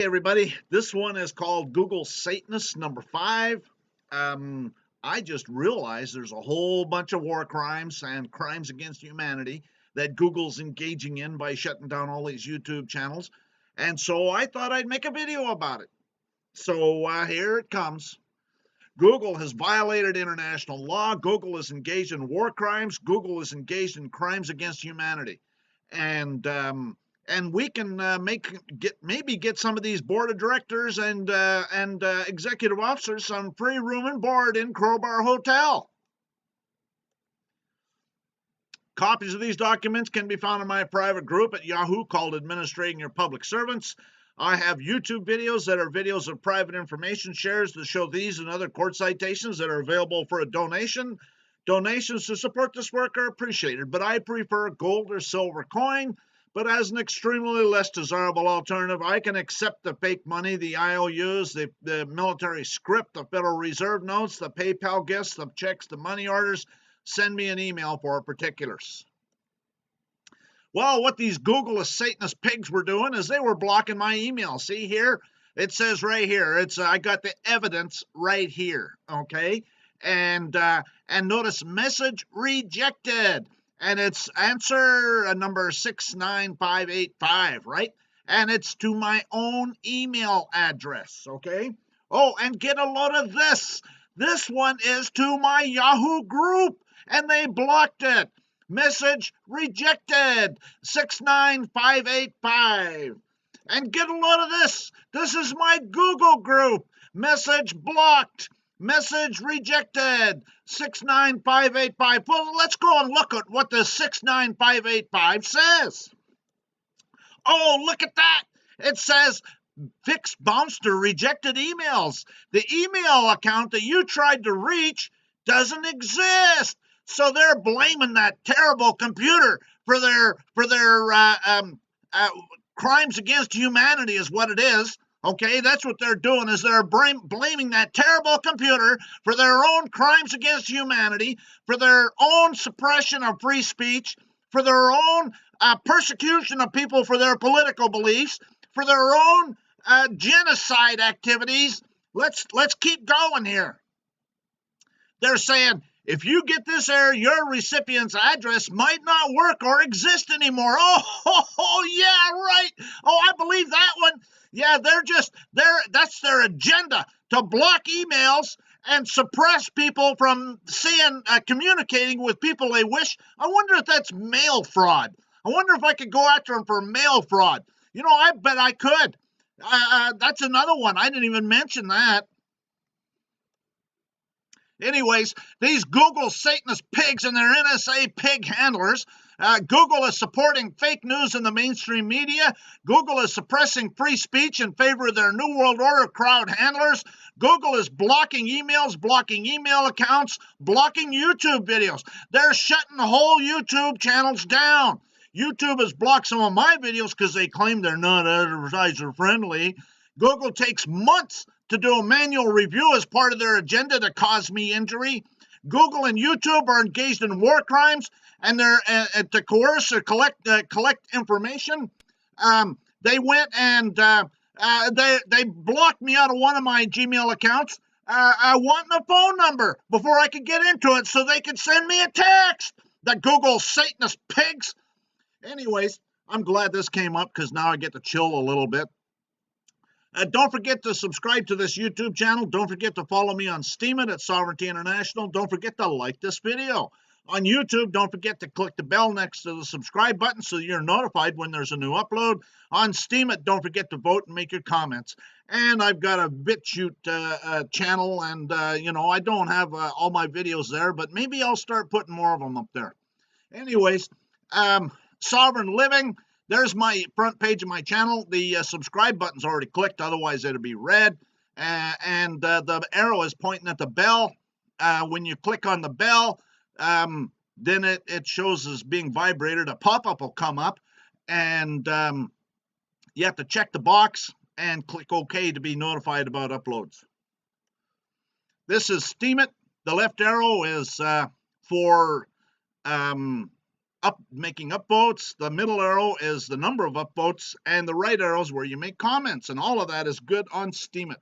Hey everybody, this one is called Google Satanist number 5. I just realized there's a whole bunch of war crimes and crimes against humanity that Google's engaging in by shutting down all these YouTube channels. And so I thought I'd make a video about it. So here it comes. Google has violated international law. Google is engaged in war crimes. Google is engaged in crimes against humanity. And we can maybe get some of these board of directors and executive officers some free room and board in Crowbar Hotel. Copies of these documents can be found in my private group at Yahoo called Administrating Your Public Servants. I have YouTube videos that are videos of private information shares that show these and other court citations that are available for a donation. Donations to support this work are appreciated, but I prefer gold or silver coin. But as an extremely less desirable alternative, I can accept the fake money, the IOUs, the military script, the Federal Reserve notes, the PayPal gifts, the checks, the money orders. Send me an email for particulars. Well, what these Google Satanist pigs were doing is they were blocking my email. See here? It says right here. I got the evidence right here, okay? And notice message rejected. And it's answer number 69585, right? And it's to my own email address, okay? Oh, and get a load of this. This one is to my Yahoo group, and they blocked it. Message rejected, 69585. And get a load of this. This is my Google group. Message blocked. Message rejected, 69585. Well, let's go and look at what the 69585 says. Oh, look at that. It says fixed bounced or rejected emails. The email account that you tried to reach doesn't exist. So they're blaming that terrible computer for their crimes against humanity is what it is. Okay, that's what they're doing, is they're blaming that terrible computer for their own crimes against humanity, for their own suppression of free speech, for their own persecution of people for their political beliefs, for their own genocide activities. Let's keep going here. They're saying, if you get this error, your recipient's address might not work or exist anymore. Oh, yeah, right. Oh, I believe that one. Yeah, that's their agenda, to block emails and suppress people from communicating with people they wish. I wonder if that's mail fraud. I wonder if I could go after them for mail fraud. You know, I bet I could. That's another one. I didn't even mention that. Anyways, these Google Satanist pigs and their NSA pig handlers. Google is supporting fake news in the mainstream media. Google is suppressing free speech in favor of their New World Order crowd handlers. Google is blocking emails, blocking email accounts, blocking YouTube videos. They're shutting the whole YouTube channels down. YouTube has blocked some of my videos because they claim they're not advertiser friendly. Google takes months to do a manual review as part of their agenda to cause me injury. Google and YouTube are engaged in war crimes, and they're to coerce or collect information. They went and they blocked me out of one of my Gmail accounts. I want the phone number before I could get into it, so they could send me a text. The Google Satanist pigs. Anyways, I'm glad this came up because now I get to chill a little bit. Don't forget to subscribe to this YouTube channel. Don't forget to follow me on Steemit at Sovereignty International. Don't forget to like this video. On YouTube, don't forget to click the bell next to the subscribe button so you're notified when there's a new upload. On Steemit, don't forget to vote and make your comments. And I've got a BitChute channel, and I don't have all my videos there, but maybe I'll start putting more of them up there. Anyways, Sovereign Living. There's my front page of my channel. The subscribe button's already clicked, otherwise it'll be red. And the arrow is pointing at the bell. When you click on the bell, then it shows as being vibrated. A pop-up will come up, and you have to check the box and click OK to be notified about uploads. This is Steemit. The left arrow is for making upvotes. The middle arrow is the number of upvotes, and the right arrow is where you make comments, and all of that is good on Steemit.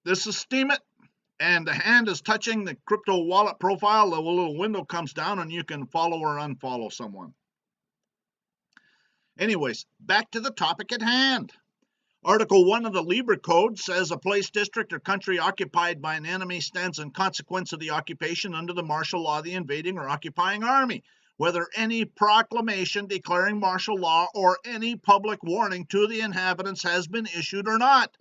This is Steemit, and the hand is touching the crypto wallet profile. The little window comes down, and you can follow or unfollow someone. Anyways, back to the topic at hand. Article 1 of the Libra Code says a place, district, or country occupied by an enemy stands in consequence of the occupation under the martial law of the invading or occupying army, whether any proclamation declaring martial law or any public warning to the inhabitants has been issued or not.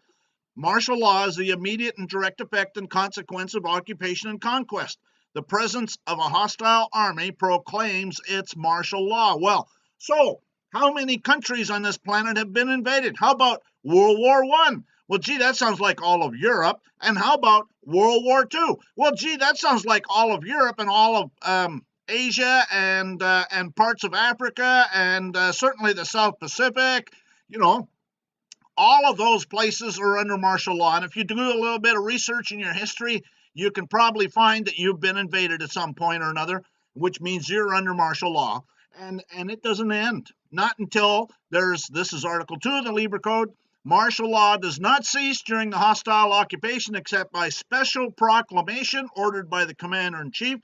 Martial law is the immediate and direct effect and consequence of occupation and conquest. The presence of a hostile army proclaims its martial law. Well, so how many countries on this planet have been invaded? How about World War I? Well, gee, that sounds like all of Europe. And how about World War II? Well, gee, that sounds like all of Europe and all of Asia and parts of Africa and certainly the South Pacific. You know, all of those places are under martial law. And if you do a little bit of research in your history, you can probably find that you've been invaded at some point or another, which means you're under martial law. And it doesn't end. Not until this is Article 2 of the Libra Code. Martial law does not cease during the hostile occupation except by special proclamation ordered by the commander-in-chief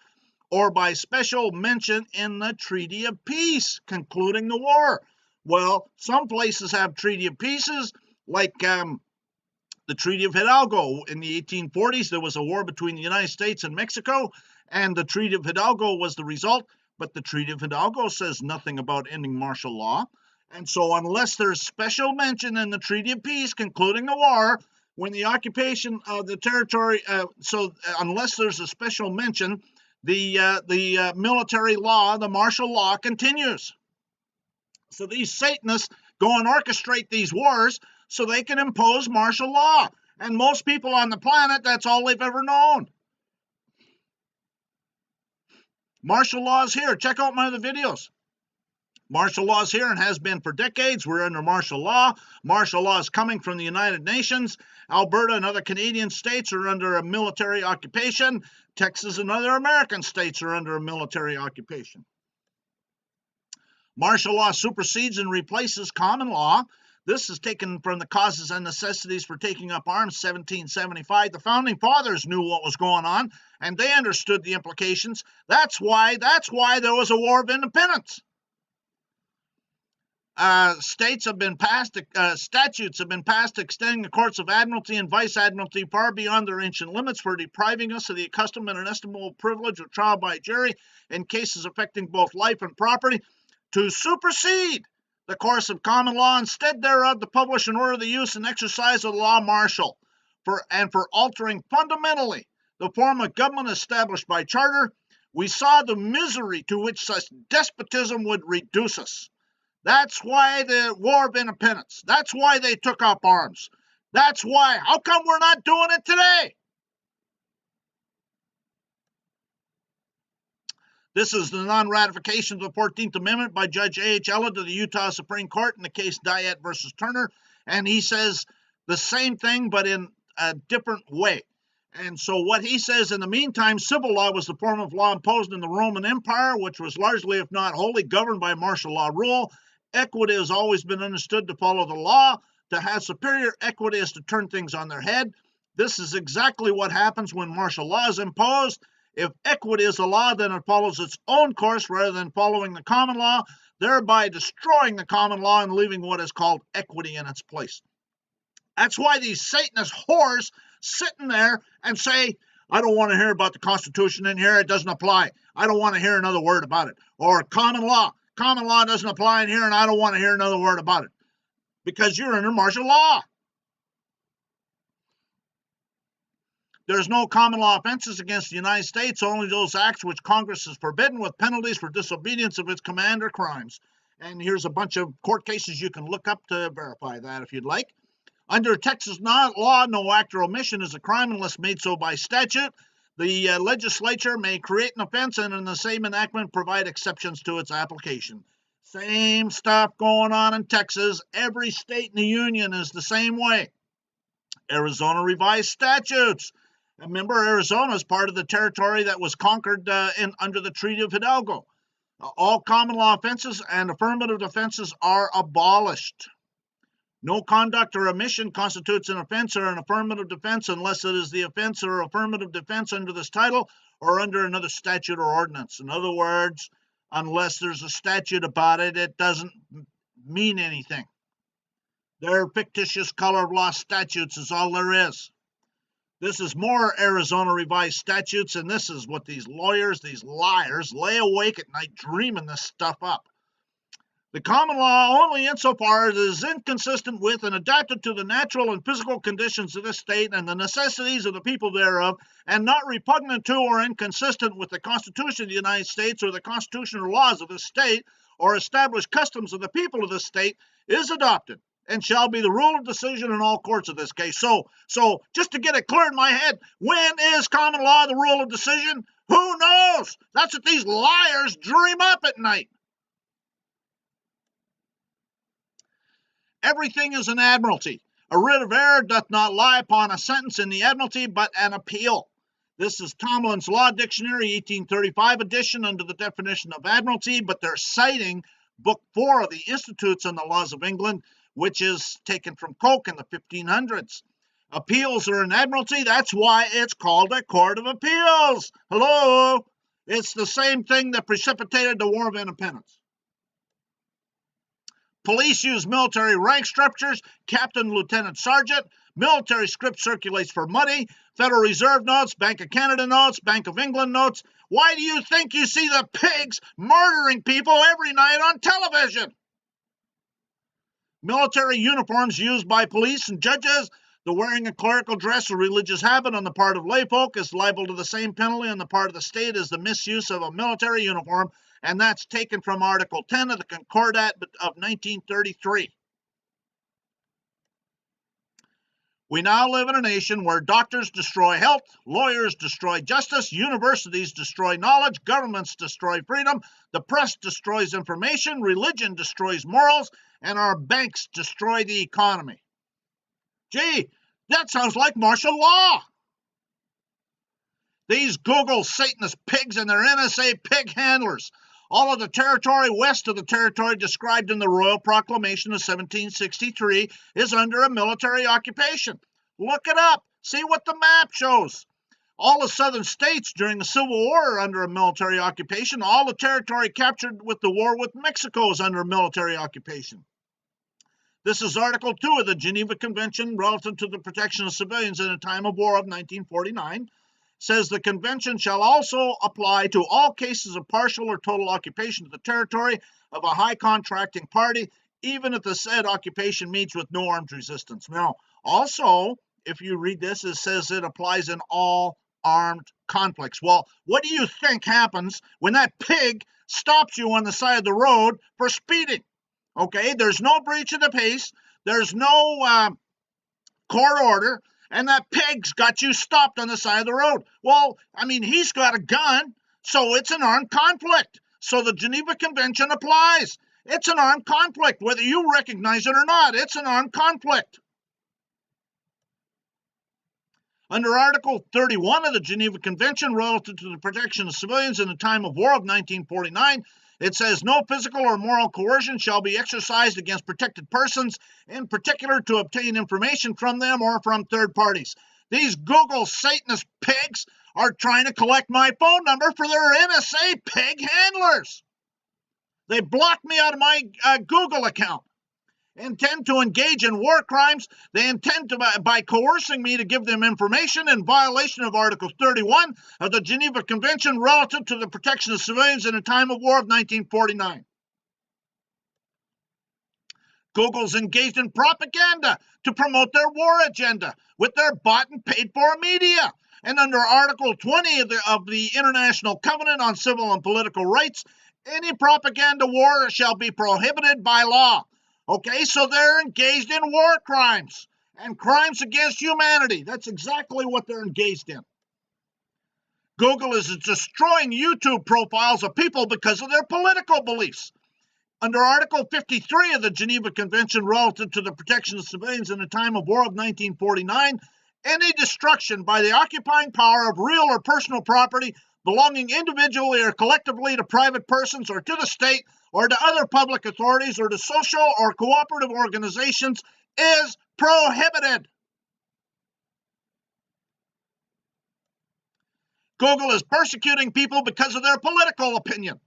or by special mention in the Treaty of Peace concluding the war. Well, some places have Treaty of Peaces, like the Treaty of Hidalgo. In the 1840s, there was a war between the United States and Mexico, and the Treaty of Hidalgo was the result. But the Treaty of Hidalgo says nothing about ending martial law. And so unless there's special mention in the Treaty of Peace concluding the war, when the occupation of the territory, unless there's a special mention, the military law, the martial law, continues. So these Satanists go and orchestrate these wars so they can impose martial law. And most people on the planet, that's all they've ever known. Martial law is here. Check out my other videos. Martial law is here and has been for decades. We're under martial law. Martial law is coming from the United Nations. Alberta and other Canadian states are under a military occupation. Texas and other American states are under a military occupation. Martial law supersedes and replaces common law. This is taken from the Causes and Necessities for Taking Up Arms, 1775. The Founding Fathers knew what was going on, and they understood the implications. That's why there was a War of Independence. Statutes have been passed extending the courts of admiralty and vice admiralty far beyond their ancient limits for depriving us of the accustomed and inestimable privilege of trial by jury in cases affecting both life and property, to supersede the course of common law, instead thereof to publish and order the use and exercise of the law martial, for altering fundamentally the form of government established by charter. We saw the misery to which such despotism would reduce us. That's why the War of Independence. That's why they took up arms. That's why. How come we're not doing it today? This is the non-ratification of the 14th Amendment by Judge A.H. Ella to the Utah Supreme Court in the case Diet versus Turner. And he says the same thing, but in a different way. And so what he says, in the meantime, civil law was the form of law imposed in the Roman Empire, which was largely, if not wholly, governed by martial law rule. Equity has always been understood to follow the law. To have superior equity is to turn things on their head. This is exactly what happens when martial law is imposed. If equity is the law, then it follows its own course rather than following the common law, thereby destroying the common law and leaving what is called equity in its place. That's why these Satanist whores sitting there and say, I don't want to hear about the Constitution in here. It doesn't apply. I don't want to hear another word about it. Or common law. Common law doesn't apply in here, and I don't want to hear another word about it. Because you're under martial law. There's no common law offenses against the United States, only those acts which Congress has forbidden with penalties for disobedience of its command or crimes. And here's a bunch of court cases you can look up to verify that if you'd like. Under Texas law, no act or omission is a crime unless made so by statute. The legislature may create an offense and in the same enactment provide exceptions to its application. Same stuff going on in Texas. Every state in the union is the same way. Arizona revised statutes. Remember, Arizona is part of the territory that was conquered under the Treaty of Hidalgo. All common law offenses and affirmative defenses are abolished. No conduct or omission constitutes an offense or an affirmative defense unless it is the offense or affirmative defense under this title or under another statute or ordinance. In other words, unless there's a statute about it, it doesn't mean anything. They're fictitious color of law statutes is all there is. This is more Arizona revised statutes, and this is what these lawyers, these liars, lay awake at night dreaming this stuff up. The common law only insofar as it is inconsistent with and adapted to the natural and physical conditions of this state and the necessities of the people thereof, and not repugnant to or inconsistent with the Constitution of the United States or the constitutional laws of this state or established customs of the people of this state, is adopted and shall be the rule of decision in all courts of this case. So just to get it clear in my head, when is common law the rule of decision? Who knows? That's what these liars dream up at night. Everything is an admiralty. A writ of error doth not lie upon a sentence in the admiralty, but an appeal. This is Tomlin's Law Dictionary, 1835 edition, under the definition of admiralty, but they're citing Book 4 of the Institutes on the Laws of England, which is taken from Coke in the 1500s. Appeals are an admiralty. That's why it's called a court of appeals. Hello? It's the same thing that precipitated the War of Independence. Police use military rank structures, captain, lieutenant, sergeant. Military script circulates for money. Federal Reserve notes, Bank of Canada notes, Bank of England notes. Why do you think you see the pigs murdering people every night on television? Military uniforms used by police and judges. The wearing of clerical dress or religious habit on the part of layfolk is liable to the same penalty on the part of the state as the misuse of a military uniform, and that's taken from Article 10 of the Concordat of 1933. We now live in a nation where doctors destroy health, lawyers destroy justice, universities destroy knowledge, governments destroy freedom, the press destroys information, religion destroys morals, and our banks destroy the economy. Gee, that sounds like martial law. These Google Satanist pigs and their NSA pig handlers. All of the territory west of the territory described in the Royal Proclamation of 1763 is under a military occupation. Look it up. See what the map shows. All the southern states during the Civil War are under a military occupation. All the territory captured with the war with Mexico is under a military occupation. This is Article 2 of the Geneva Convention relative to the protection of civilians in a time of war of 1949. Says the convention shall also apply to all cases of partial or total occupation of the territory of a high contracting party, even if the said occupation meets with no armed resistance. Now, also, if you read this, it says it applies in all armed conflicts. Well, what do you think happens when that pig stops you on the side of the road for speeding? Okay, there's no breach of the peace, there's no court order, and that pig's got you stopped on the side of the road. Well, I mean, he's got a gun, so it's an armed conflict. So the Geneva Convention applies. It's an armed conflict, whether you recognize it or not. It's an armed conflict. Under Article 31 of the Geneva Convention relative to the protection of civilians in the time of war of 1949, it says no physical or moral coercion shall be exercised against protected persons, in particular to obtain information from them or from third parties. These Google Satanist pigs are trying to collect my phone number for their NSA pig handlers. They blocked me out of my Google account. Intend to engage in war crimes. They intend to, by coercing me to give them information in violation of Article 31 of the Geneva Convention relative to the protection of civilians in a time of war of 1949. Google's engaged in propaganda to promote their war agenda with their bought and paid for media. And under Article 20 of the International Covenant on Civil and Political Rights, any propaganda war shall be prohibited by law. Okay, so they're engaged in war crimes and crimes against humanity. That's exactly what they're engaged in. Google is destroying YouTube profiles of people because of their political beliefs. Under Article 53 of the Geneva Convention relative to the protection of civilians in a time of war of 1949, any destruction by the occupying power of real or personal property, belonging individually or collectively to private persons or to the state or to other public authorities or to social or cooperative organizations is prohibited. Google is persecuting people because of their political opinion.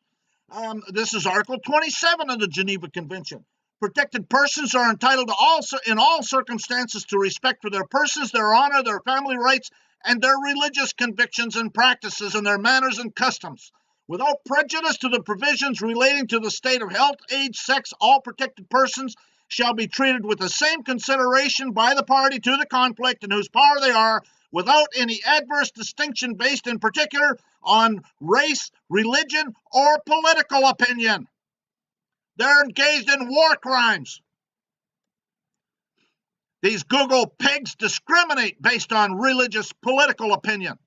This is Article 27 of the Geneva Convention. Protected persons are entitled to in all circumstances to respect for their persons, their honor, their family rights, and their religious convictions and practices and their manners and customs. Without prejudice to the provisions relating to the state of health, age, sex, all protected persons shall be treated with the same consideration by the party to the conflict in whose power they are, without any adverse distinction based in particular on race, religion, or political opinion. They're engaged in war crimes. These Google pigs discriminate based on religious political opinion.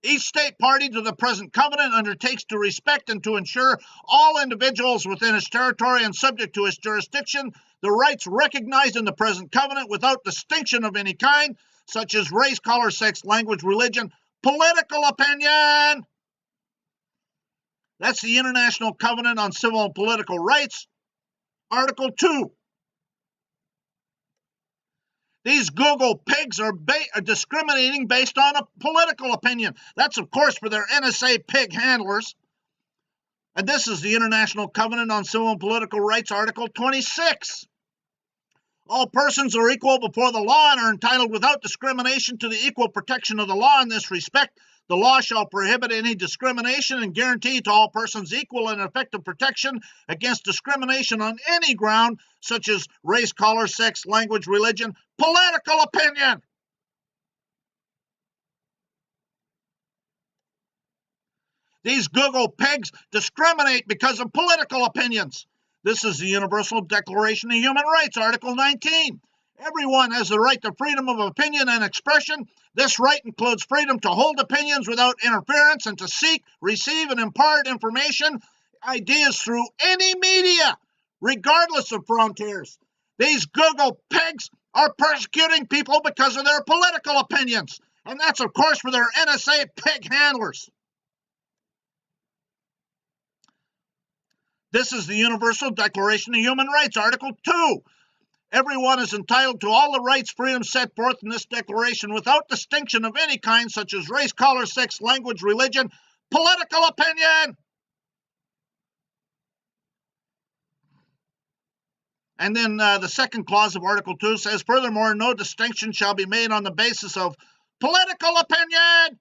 Each state party to the present covenant undertakes to respect and to ensure all individuals within its territory and subject to its jurisdiction the rights recognized in the present covenant without distinction of any kind, such as race, color, sex, language, religion, political opinion. That's the International Covenant on Civil and Political Rights, Article 2. These Google pigs are discriminating based on a political opinion. That's, of course, for their NSA pig handlers. And this is the International Covenant on Civil and Political Rights, Article 26. All persons are equal before the law and are entitled without discrimination to the equal protection of the law in this respect. The law shall prohibit any discrimination and guarantee to all persons equal and effective protection against discrimination on any ground, such as race, color, sex, language, religion, political opinion. These Google pigs discriminate because of political opinions. This is the Universal Declaration of Human Rights, Article 19. Everyone has the right to freedom of opinion and expression. This right includes freedom to hold opinions without interference and to seek, receive, and impart information, ideas through any media, regardless of frontiers. These Google pigs are persecuting people because of their political opinions. And that's, of course, for their NSA pig handlers. This is the Universal Declaration of Human Rights, Article 2. Everyone is entitled to all the rights, freedoms set forth in this declaration without distinction of any kind, such as race, color, sex, language, religion, political opinion. And then the second clause of Article 2 says, furthermore, no distinction shall be made on the basis of political opinion,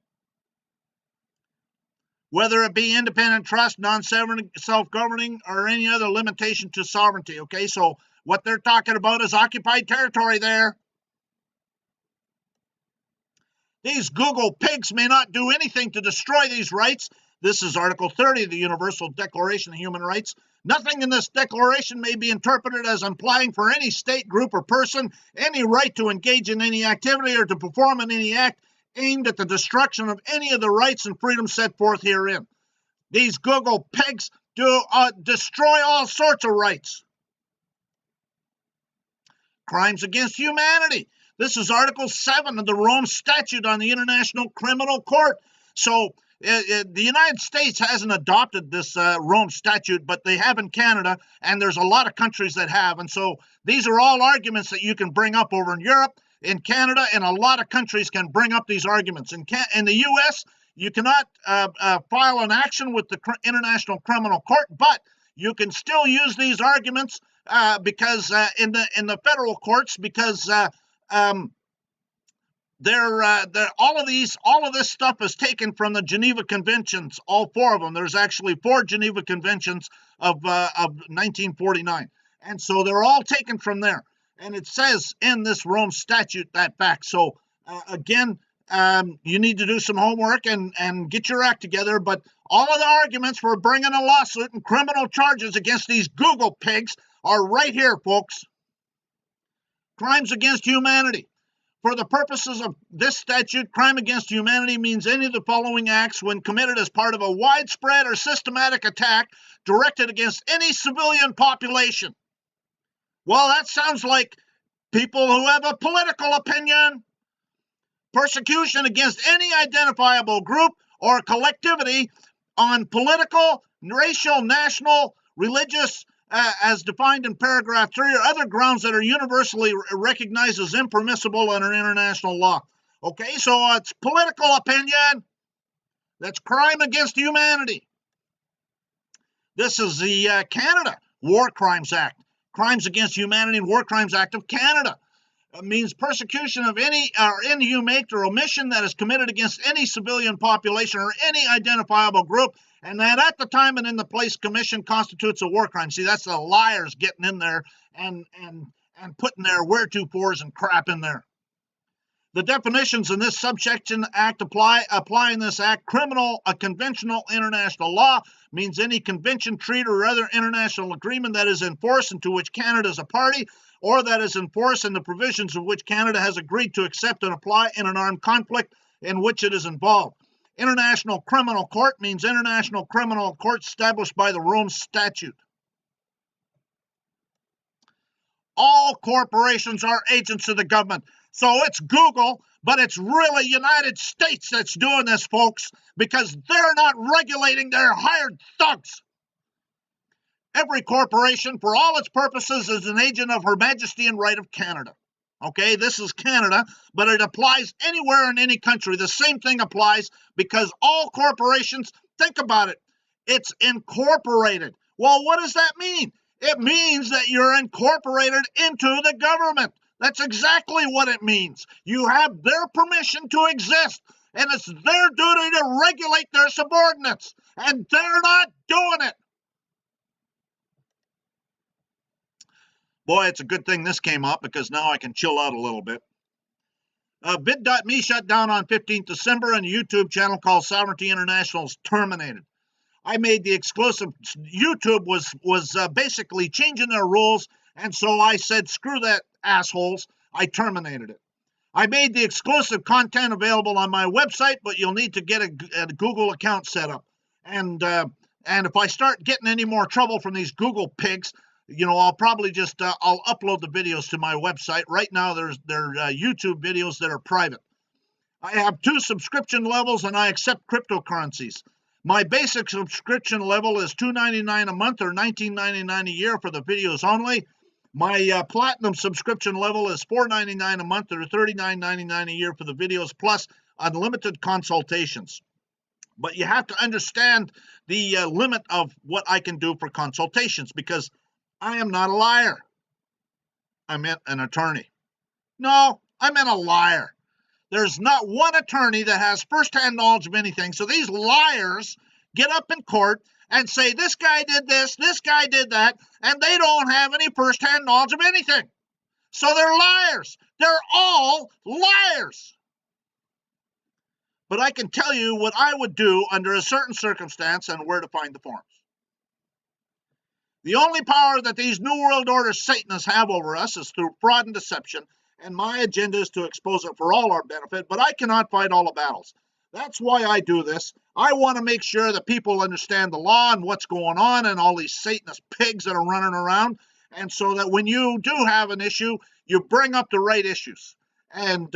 whether it be independent trust, non-sovereign, self-governing, or any other limitation to sovereignty. Okay, so what they're talking about is occupied territory there. These Google pigs may not do anything to destroy these rights. This is Article 30 of the Universal Declaration of Human Rights. Nothing in this declaration may be interpreted as implying for any state, group, or person any right to engage in any activity or to perform in any act aimed at the destruction of any of the rights and freedoms set forth herein. These Google pigs do destroy all sorts of rights. Crimes against humanity. This is Article 7 of the Rome Statute on the International Criminal Court. So the United States hasn't adopted this Rome Statute, but they have in Canada, and there's a lot of countries that have. And so these are all arguments that you can bring up over in Europe, in Canada, and a lot of countries can bring up these arguments. In the U.S., you cannot file an action with the International Criminal Court, but you can still use these arguments because in the federal courts, because all of this stuff is taken from the Geneva Conventions, all four of them. There's actually 4 Geneva Conventions of 1949, and so they're all taken from there. And it says in this Rome Statute that fact. So again, you need to do some homework and get your act together. But all of the arguments for bringing a lawsuit and criminal charges against these Google pigs are right here, folks. Crimes against humanity. For the purposes of this statute, crime against humanity means any of the following acts when committed as part of a widespread or systematic attack directed against any civilian population. Well, that sounds like people who have a political opinion, persecution against any identifiable group or collectivity on political, racial, national, religious, as defined in paragraph 3, or other grounds that are universally recognized as impermissible under international law. Okay, so it's political opinion. That's crime against humanity. This is the Canada War Crimes Act, Crimes Against Humanity and War Crimes Act of Canada. It means persecution of any or inhumane or omission that is committed against any civilian population or any identifiable group, and that at the time and in the place commission constitutes a war crime. See, that's the liars getting in there and putting their wheretofores and crap in there. The definitions in this subsection act applying this act. Criminal, a conventional international law means any convention, treaty, or other international agreement that is in force and to which Canada is a party, or that is in force and the provisions of which Canada has agreed to accept and apply in an armed conflict in which it is involved. International Criminal Court means international criminal court established by the Rome Statute. All corporations are agents of the government. So it's Google, but it's really United States that's doing this, folks, because they're not regulating their hired thugs. Every corporation, for all its purposes, is an agent of Her Majesty and right of Canada. Okay, this is Canada, but it applies anywhere in any country. The same thing applies because all corporations, think about it, it's incorporated. Well, what does that mean? It means that you're incorporated into the government. That's exactly what it means. You have their permission to exist, and it's their duty to regulate their subordinates, and they're not doing it. Boy, it's a good thing this came up because now I can chill out a little bit. Bit.me shut down on 15th December, and a YouTube channel called Sovereignty International is terminated. I made the exclusive. YouTube was basically changing their rules, and so I said, screw that, assholes. I terminated it. I made the exclusive content available on my website, but you'll need to get a Google account set up. And if I start getting any more trouble from these Google pigs, I'll probably just I'll upload the videos to my website. Right now, they're YouTube videos that are private. I have 2 subscription levels, and I accept cryptocurrencies. My basic subscription level is $2.99 a month or $19.99 a year for the videos only. My platinum subscription level is $4.99 a month or $39.99 a year for the videos, plus unlimited consultations. But you have to understand the limit of what I can do for consultations, because I am not a liar. I meant an attorney. No, I meant a liar. There's not one attorney that has firsthand knowledge of anything. So these liars get up in court and say, this guy did this guy did that, and they don't have any firsthand knowledge of anything. So they're liars. They're all liars. But I can tell you what I would do under a certain circumstance and where to find the forms. The only power that these New World Order Satanists have over us is through fraud and deception, and my agenda is to expose it for all our benefit, but I cannot fight all the battles. That's why I do this. I want to make sure that people understand the law and what's going on and all these Satanist pigs that are running around, and so that when you do have an issue, you bring up the right issues. And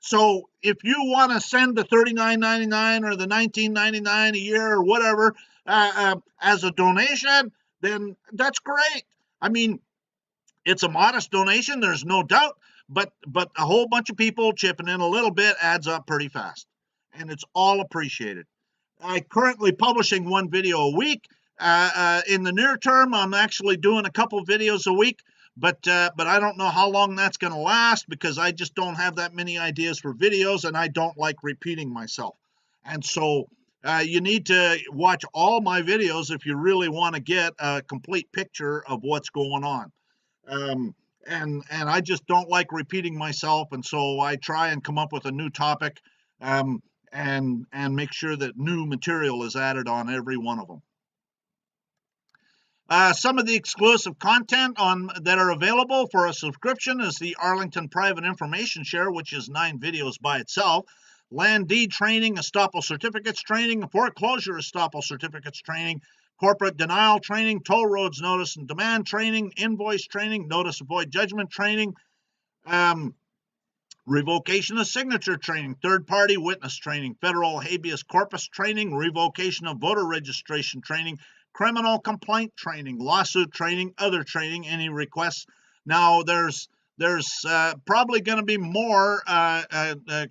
so if you want to send the $39.99 or the $19.99 a year or whatever as a donation, then that's great. I mean, it's a modest donation, there's no doubt, but a whole bunch of people chipping in a little bit adds up pretty fast, and it's all appreciated. I'm currently publishing 1 video a week. In the near term, I'm actually doing a couple videos a week, but I don't know how long that's going to last, because I just don't have that many ideas for videos, and I don't like repeating myself. And so you need to watch all my videos if you really want to get a complete picture of what's going on. And I just don't like repeating myself, and so I try and come up with a new topic, and make sure that new material is added on every one of them. Some of the exclusive content that are available for a subscription is the Arlington Private Information Share, which is 9 videos by itself. Land deed training, estoppel certificates training, foreclosure estoppel certificates training, corporate denial training, toll roads notice and demand training, invoice training, notice of void judgment training, revocation of signature training, third-party witness training, federal habeas corpus training, revocation of voter registration training, criminal complaint training, lawsuit training, other training, any requests. Now, there's probably going to be more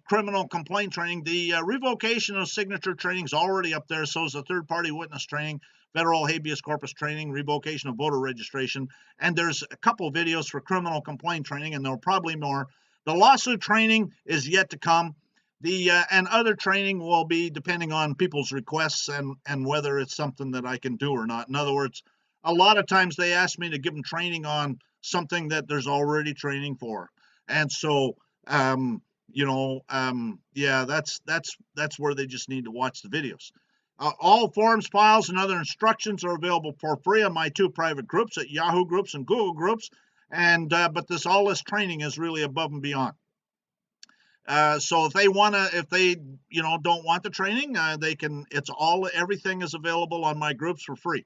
criminal complaint training. The revocation of signature training is already up there, so is the third-party witness training, federal habeas corpus training, revocation of voter registration, and there's a couple videos for criminal complaint training, and there'll probably more. The lawsuit training is yet to come. The and other training will be depending on people's requests and whether it's something that I can do or not. In other words, a lot of times they ask me to give them training on something that there's already training for, and so yeah, that's where they just need to watch the videos. All forms, files, and other instructions are available for free on my 2 private groups at Yahoo Groups and Google Groups. And but all this training is really above and beyond. So if they don't want the training, they can. Everything is available on my groups for free.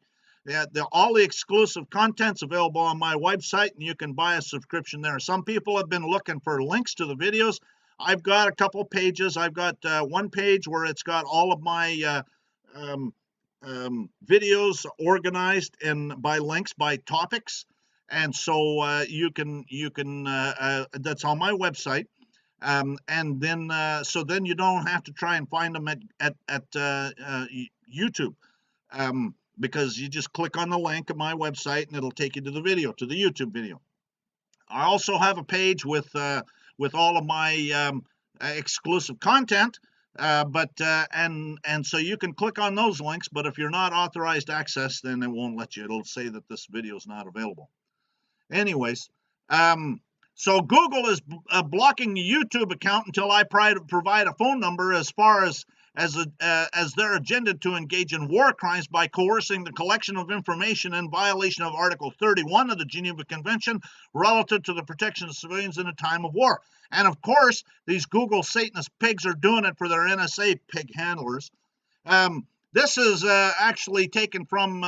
All the exclusive content's available on my website, and you can buy a subscription there. Some people have been looking for links to the videos. I've got a couple pages. I've got one page where it's got all of my videos organized by links, by topics. And so you can that's on my website, and then so then you don't have to try and find them at YouTube, because you just click on the link at my website and it'll take you to the YouTube video. I also have a page with all of my exclusive content, and so you can click on those links. But if you're not authorized access, then it won't let you. It'll say that this video is not available. Anyways, so Google is blocking the YouTube account until I provide a phone number as far as their agenda to engage in war crimes by coercing the collection of information in violation of Article 31 of the Geneva Convention relative to the protection of civilians in a time of war. And of course, these Google Satanist pigs are doing it for their NSA pig handlers. This is actually taken from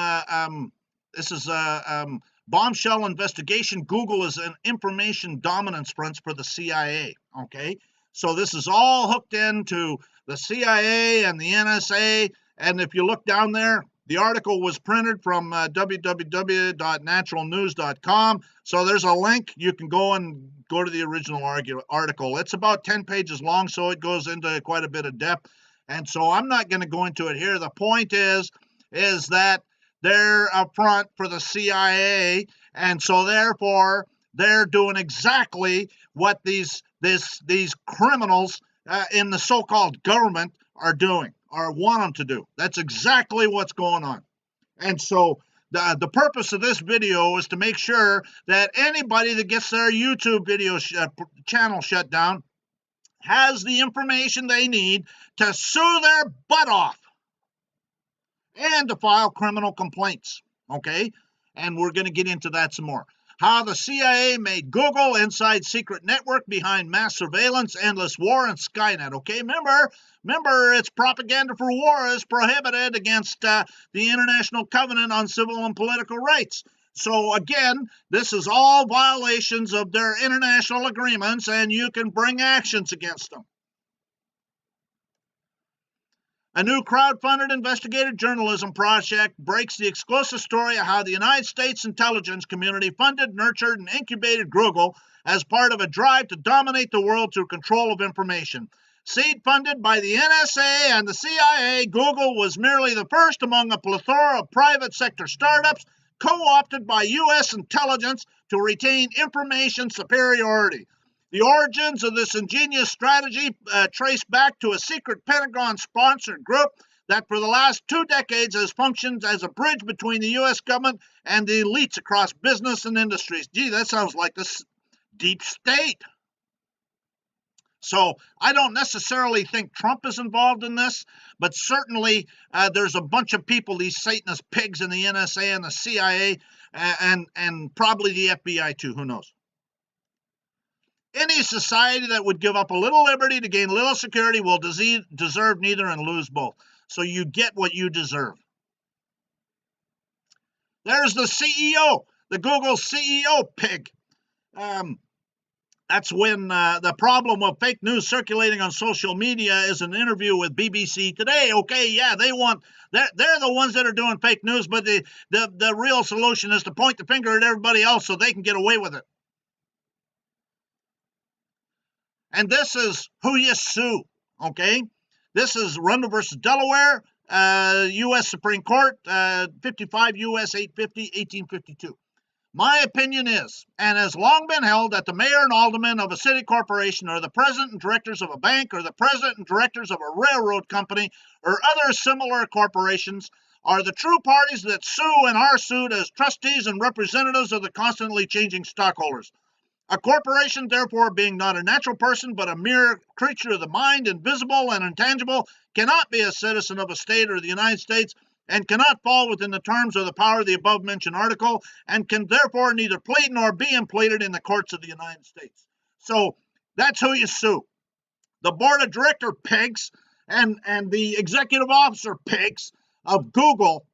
bombshell investigation. Google is an information dominance front for the CIA. Okay, so this is all hooked into the CIA and the NSA. And if you look down there, the article was printed from www.naturalnews.com. So there's a link. You can go to the original article. It's about 10 pages long, so it goes into quite a bit of depth. And so I'm not going to go into it here. The point is that they're a front for the CIA, and so therefore they're doing exactly what these criminals in the so-called government are doing or want them to do. That's exactly what's going on. And so the purpose of this video is to make sure that anybody that gets their YouTube video channel shut down has the information they need to sue their butt off and to file criminal complaints. Okay? And we're going to get into that some more. How the CIA made Google inside secret network behind mass surveillance, endless war, and Skynet. Okay, remember, it's propaganda for war is prohibited against the International Covenant on Civil and Political Rights. So again, this is all violations of their international agreements, and you can bring actions against them. A new crowd-funded investigative journalism project breaks the exclusive story of how the United States intelligence community funded, nurtured, and incubated Google as part of a drive to dominate the world through control of information. Seed funded by the NSA and the CIA, Google was merely the first among a plethora of private sector startups co-opted by U.S. intelligence to retain information superiority. The origins of this ingenious strategy trace back to a secret Pentagon-sponsored group that for the last 2 decades has functioned as a bridge between the U.S. government and the elites across business and industries. Gee, that sounds like this deep state. So I don't necessarily think Trump is involved in this, but certainly there's a bunch of people, these Satanist pigs in the NSA and the CIA, and probably the FBI too, who knows. Any society that would give up a little liberty to gain a little security will deserve neither and lose both. So you get what you deserve. There's the CEO, the Google CEO pig. That's when the problem of fake news circulating on social media is an interview with BBC Today. Okay, yeah, they're the ones that are doing fake news, but the real solution is to point the finger at everybody else so they can get away with it. And this is who you sue, okay? This is Rundle versus Delaware, U.S. Supreme Court, 55 U.S. 850, 1852. My opinion is, and has long been held, that the mayor and aldermen of a city corporation or the president and directors of a bank or the president and directors of a railroad company or other similar corporations are the true parties that sue and are sued as trustees and representatives of the constantly changing stockholders. A corporation, therefore, being not a natural person but a mere creature of the mind, invisible and intangible, cannot be a citizen of a state or the United States, and cannot fall within the terms or the power of the above-mentioned article, and can therefore neither plead nor be impleaded in the courts of the United States. So that's who you sue. The board of director pigs and the executive officer pigs of Google.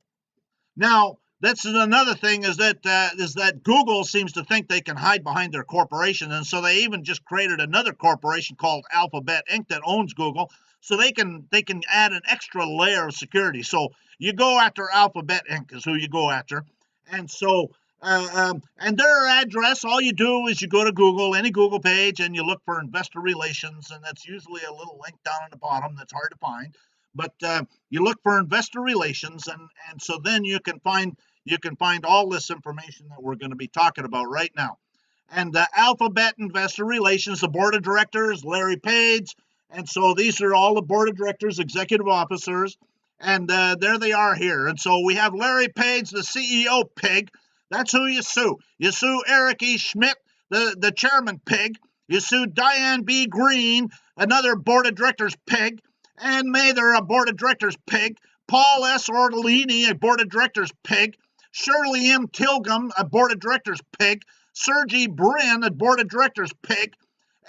Now, this is another thing is that Google seems to think they can hide behind their corporation, and so they even just created another corporation called Alphabet Inc. that owns Google, so they can add an extra layer of security. So you go after Alphabet Inc. is who you go after, and so and their address, all you do is you go to Google, any Google page, and you look for investor relations, and that's usually a little link down at the bottom that's hard to find. But you look for investor relations, and so then you can find all this information that we're going to be talking about right now. And the Alphabet Investor Relations, the board of directors, Larry Page, and so these are all the board of directors, executive officers, and there they are here. And so we have Larry Page, the CEO pig. That's who you sue. You sue Eric E. Schmidt, the chairman pig. You sue Diane B. Green, another board of directors pig. Ann Mather, a board of directors pig. Paul S. Ortolini, a board of directors pig. Shirley M. Tilgham, a board of directors pig. Sergey Brin, a board of directors pig.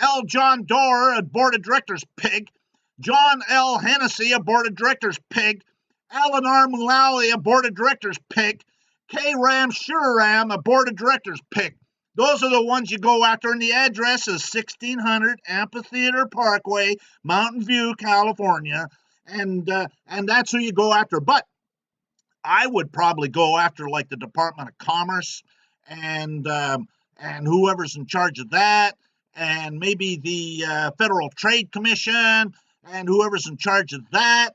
L. John Doerr, a board of directors pig. John L. Hennessy, a board of directors pig. Alan R. Mullally, a board of directors pig. K. Ram Shriram, a board of directors pig. Those are the ones you go after, and the address is 1600 Amphitheater Parkway, Mountain View, California, and that's who you go after. But I would probably go after like the Department of Commerce and whoever's in charge of that, and maybe the Federal Trade Commission and whoever's in charge of that,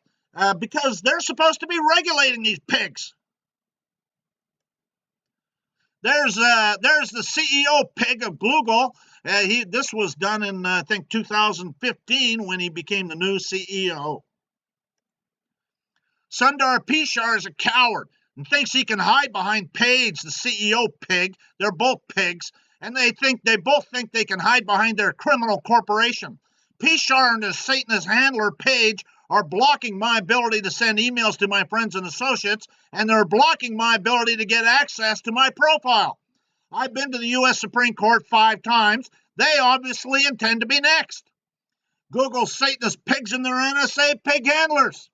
because they're supposed to be regulating these pigs. There's the CEO pig of Google. This was done in I think 2015 when he became the new CEO. Sundar Pichai is a coward and thinks he can hide behind Page, the CEO pig. They're both pigs, and they both think they can hide behind their criminal corporation. Pichai and his Satanist handler Page are blocking my ability to send emails to my friends and associates, and they're blocking my ability to get access to my profile. I've been to the U.S. Supreme Court 5 times. They obviously intend to be next. Google Satanist pigs and their NSA pig handlers.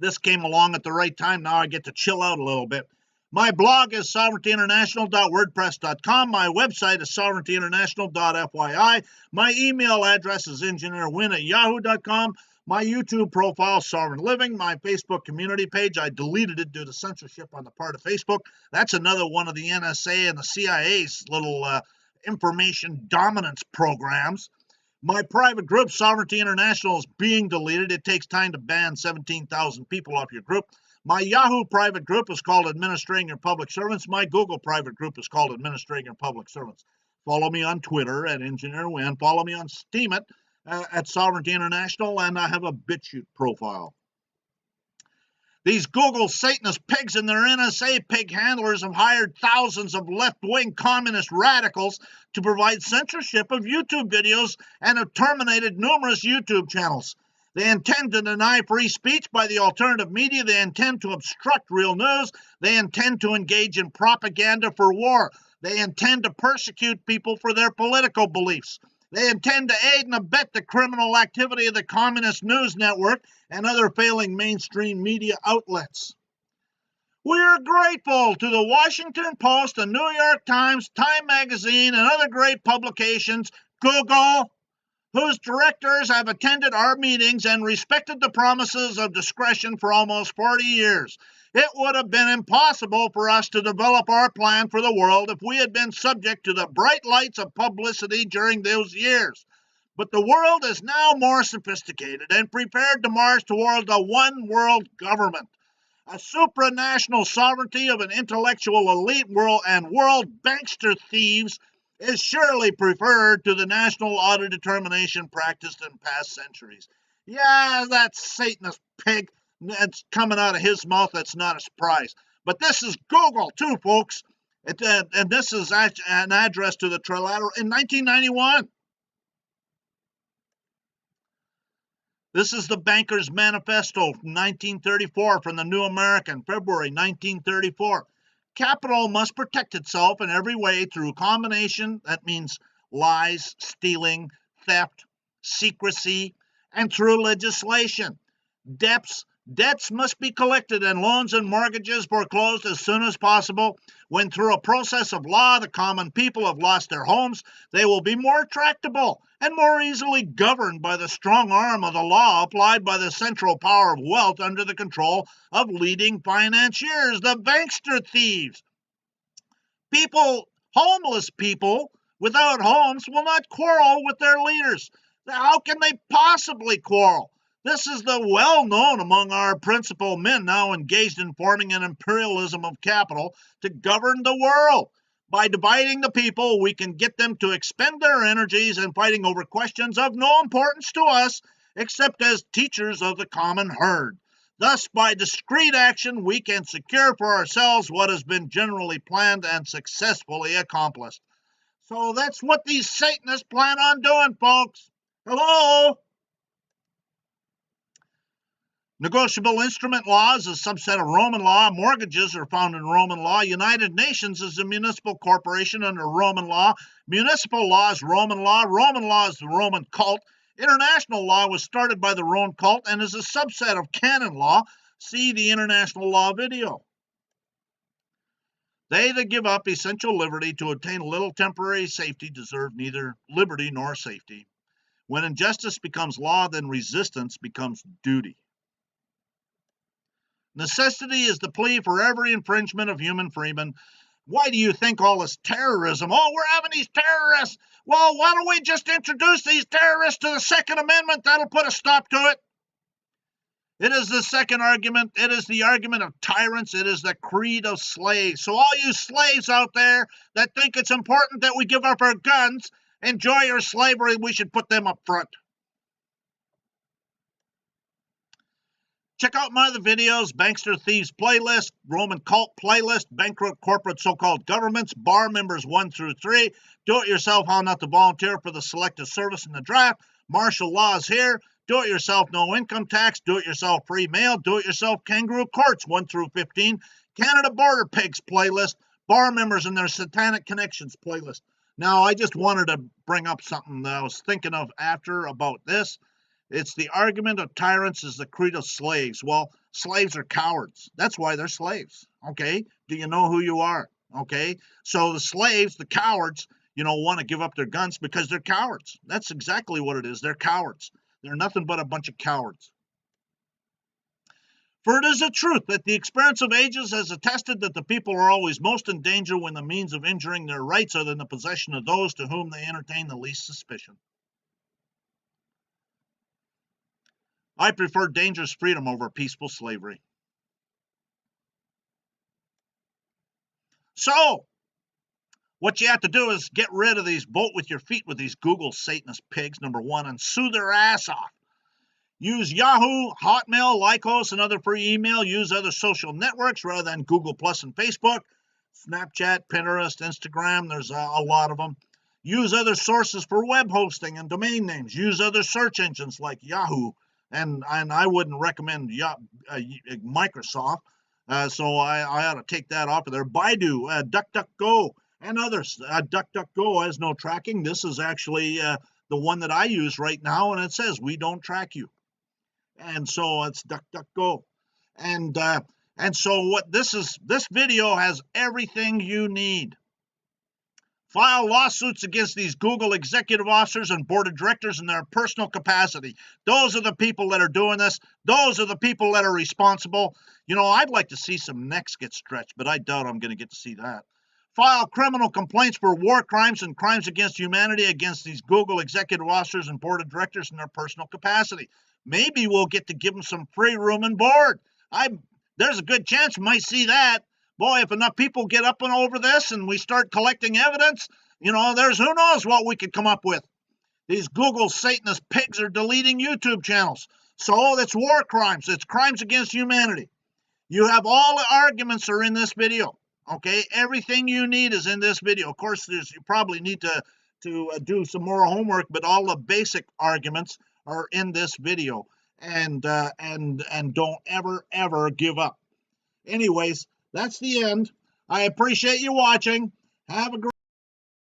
This came along at the right time. Now I get to chill out a little bit. My blog is sovereigntyinternational.wordpress.com. My website is sovereigntyinternational.fyi. My email address is engineerwin@yahoo.com. My YouTube profile, Sovereign Living. My Facebook community page, I deleted it due to censorship on the part of Facebook. That's another one of the NSA and the CIA's little information dominance programs. My private group, Sovereignty International, is being deleted. It takes time to ban 17,000 people off your group. My Yahoo private group is called Administrating Your Public Servants. My Google private group is called Administrating Your Public Servants. Follow me on Twitter at Engineer Win. Follow me on Steemit at Sovereignty International, and I have a BitChute profile. These Google Satanist pigs and their NSA pig handlers have hired thousands of left-wing communist radicals to provide censorship of YouTube videos and have terminated numerous YouTube channels. They intend to deny free speech by the alternative media. They intend to obstruct real news. They intend to engage in propaganda for war. They intend to persecute people for their political beliefs. They intend to aid and abet the criminal activity of the Communist News Network and other failing mainstream media outlets. We are grateful to the Washington Post, the New York Times, Time Magazine, and other great publications, Google, whose directors have attended our meetings and respected the promises of discretion for almost 40 years. It would have been impossible for us to develop our plan for the world if we had been subject to the bright lights of publicity during those years. But the world is now more sophisticated and prepared to march toward a one world government. A supranational sovereignty of an intellectual elite world and world bankster thieves is surely preferred to the national auto-determination practiced in past centuries. Yeah, that Satanist pig, that's coming out of his mouth, that's not a surprise. But this is Google, too, folks. And this is an address to the Trilateral in 1991. This is the Banker's Manifesto from 1934 from the New American, February 1934. Capital must protect itself in every way through combination, that means lies, stealing, theft, secrecy, and through legislation. Debts must be collected and loans and mortgages foreclosed as soon as possible. When through a process of law the common people have lost their homes, they will be more tractable and more easily governed by the strong arm of the law applied by the central power of wealth under the control of leading financiers, the bankster thieves. Homeless people without homes will not quarrel with their leaders. How can they possibly quarrel? This is the well-known among our principal men now engaged in forming an imperialism of capital to govern the world. By dividing the people, we can get them to expend their energies in fighting over questions of no importance to us, except as teachers of the common herd. Thus, by discreet action, we can secure for ourselves what has been generally planned and successfully accomplished. So that's what these Satanists plan on doing, folks. Hello? Negotiable instrument law is a subset of Roman law. Mortgages are found in Roman law. United Nations is a municipal corporation under Roman law. Municipal law is Roman law. Roman law is the Roman cult. International law was started by the Roman cult and is a subset of canon law. See the international law video. They that give up essential liberty to obtain a little temporary safety deserve neither liberty nor safety. When injustice becomes law, then resistance becomes duty. Necessity is the plea for every infringement of human freedom. Why do you think all this terrorism? Oh, we're having these terrorists. Well, why don't we just introduce these terrorists to the Second Amendment? That'll put a stop to it. It is the second argument. It is the argument of tyrants. It is the creed of slaves. So all you slaves out there that think it's important that we give up our guns, enjoy your slavery, we should put them up front. Check out my other videos, Bankster Thieves Playlist, Roman Cult Playlist, Bankrupt Corporate So-Called Governments, Bar Members 1 through 3, Do-It-Yourself How Not to Volunteer for the Selective Service in the Draft, Martial Laws Here, Do-It-Yourself No Income Tax, Do-It-Yourself Free Mail, Do-It-Yourself Kangaroo Courts 1 through 15, Canada Border Pigs Playlist, Bar Members and their Satanic Connections Playlist. Now, I just wanted to bring up something that I was thinking of after about this. It's the argument of tyrants is the creed of slaves. Well, slaves are cowards. That's why they're slaves. Okay? Do you know who you are? Okay? So the slaves, the cowards, want to give up their guns because they're cowards. That's exactly what it is. They're cowards. They're nothing but a bunch of cowards. For it is a truth that the experience of ages has attested that the people are always most in danger when the means of injuring their rights are in the possession of those to whom they entertain the least suspicion. I prefer dangerous freedom over peaceful slavery. So, what you have to do is get rid of these, vote with your feet with these Google Satanist pigs, number one, and sue their ass off. Use Yahoo, Hotmail, Lycos, and other free email. Use other social networks rather than Google Plus and Facebook, Snapchat, Pinterest, Instagram. There's a lot of them. Use other sources for web hosting and domain names. Use other search engines like Yahoo. And I wouldn't recommend Microsoft, so I ought to take that off of there. Baidu, DuckDuckGo, and others. DuckDuckGo has no tracking. This is actually the one that I use right now, and it says we don't track you. And so it's DuckDuckGo. And And so this video has everything you need. File lawsuits against these Google executive officers and board of directors in their personal capacity. Those are the people that are doing this. Those are the people that are responsible. I'd like to see some necks get stretched, but I doubt I'm going to get to see that. File criminal complaints for war crimes and crimes against humanity against these Google executive officers and board of directors in their personal capacity. Maybe we'll get to give them some free room and board. There's a good chance we might see that. Boy, if enough people get up and over this and we start collecting evidence, there's who knows what we could come up with. These Google Satanist pigs are deleting YouTube channels. So it's war crimes. It's crimes against humanity. You have all the arguments are in this video. Okay, everything you need is in this video. Of course, you probably need to do some more homework, but all the basic arguments are in this video. And don't ever give up. Anyways, that's the end. I appreciate you watching. Have a great